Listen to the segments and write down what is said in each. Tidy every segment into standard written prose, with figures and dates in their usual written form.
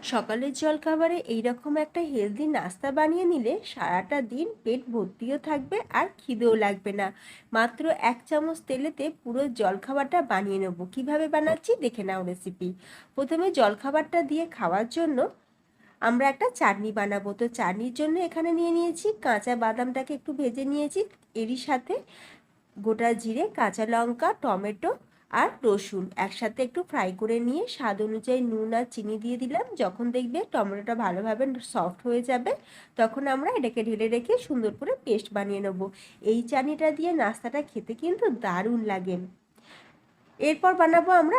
সকালের জলখাবারে এইরকম একটা হেলদি নাস্তা বানিয়ে নিলে সারাটা দিন পেট ভর্তিও থাকবে আর খিদেও লাগবে না। মাত্র 1 চামচ তেলেতে পুরো জলখাবারটা বানিয়ে নেব। কিভাবে বানাচ্ছি দেখে নাও রেসিপি। প্রথমে জলখাবারটা দিয়ে খাওয়ার জন্য আমরা একটা চাটনি বানাবো। তো চাটনির জন্য এখানে নিয়ে নিয়েছি কাঁচা বাদামটাকে একটু ভেজে নিয়েছি, এরই সাথে গোটা জিরে, কাঁচা লঙ্কা, টমেটো আর রসুন একসাথে একটু ফ্রাই করে নিয়ে স্বাদ অনুযায়ী নুন আর চিনি দিয়ে দিলাম। যখন দেখবে টমেটোটা ভালোভাবে সফট হয়ে যাবে তখন আমরা এটাকে ঢেলে রেখে সুন্দর করে পেস্ট বানিয়ে নেব। এই চাটনিটা দিয়ে নাস্তাটা খেতে কিন্তু দারুণ লাগে। এরপর বানাবো আমরা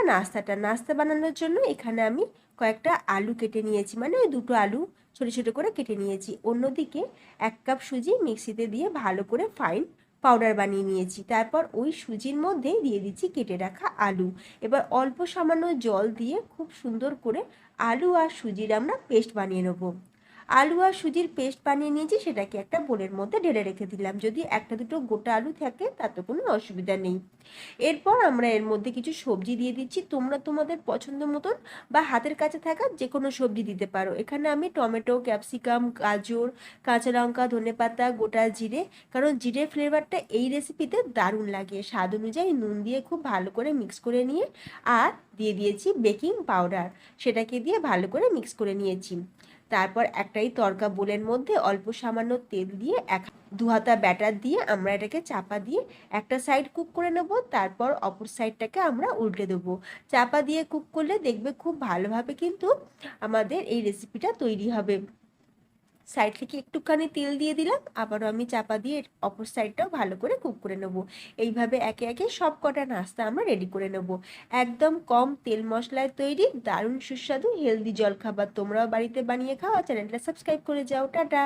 নাস্তা বানানোর জন্য এখানে আমি কয়েকটা আলু কেটে নিয়েছি, মানে ওই দুটো আলু ছোটো ছোটো করে কেটে নিয়েছি। অন্যদিকে 1 কাপ সুজি মিক্সিতে দিয়ে ভালো করে ফাইন পাউডার বানিয়ে নিয়েছি। তারপর ওই সুজির মধ্যে দিয়ে দিচ্ছি কেটে রাখা আলু। এবার অল্প সামান্য জল দিয়ে খুব সুন্দর করে আলু আর সুজির আমরা পেস্ট বানিয়ে নেবো। আলু আর সুজির পেস্ট বানিয়ে নিয়েছি, সেটাকে একটা বোলের মধ্যে ঢেলে রেখে দিলাম। যদি একটা দুটো গোটা আলু থাকে তাতে কোনো অসুবিধা নেই। এরপর আমরা এর মধ্যে কিছু সবজি দিয়ে দিচ্ছি। তোমরা তোমাদের পছন্দ মতন বা হাতের কাছে থাকা যে কোনো সবজি দিতে পারো। এখানে আমি টমেটো, ক্যাপসিকাম, গাজর, কাঁচা লঙ্কা, ধনেপাতা, গোটা জিরে, কারণ জিরে ফ্লেভারটা এই রেসিপিতে দারুণ লাগে। স্বাদ অনুযায়ী নুন দিয়ে খুব ভালো করে মিক্স করে নিয়ে আর দিয়ে দিয়েছি বেকিং পাউডার, সেটাকে দিয়ে ভালো করে মিক্স করে নিয়েছি। তারপর একটাই তড়কা বোলের মধ্যে অল্প সামান্য তেল দিয়ে 1 হাতা ব্যাটার দিয়ে আমরা এটাকে চাপা দিয়ে একটা সাইড কুক করে নেব। তারপর অপর সাইডটাকে আমরা উল্টে দেবো। চাপা দিয়ে কুক করলে দেখবে খুব ভালোভাবে কিন্তু আমাদের এই রেসিপিটা তৈরি হবে। সাইড থেকে একটুখানি তেল দিয়ে দিলাম, আবারও আমি চাপা দিয়ে অপর সাইডটাও ভালো করে কুক করে নেব। এইভাবে একে একে সব কটা নাস্তা আমরা রেডি করে নেব। একদম কম তেল মশলায় তৈরি দারুণ সুস্বাদু হেলদি জলখাবার। তোমরাও বাড়িতে বানিয়ে খাও আর চ্যানেলটা সাবস্ক্রাইব করে যাও। টাটা।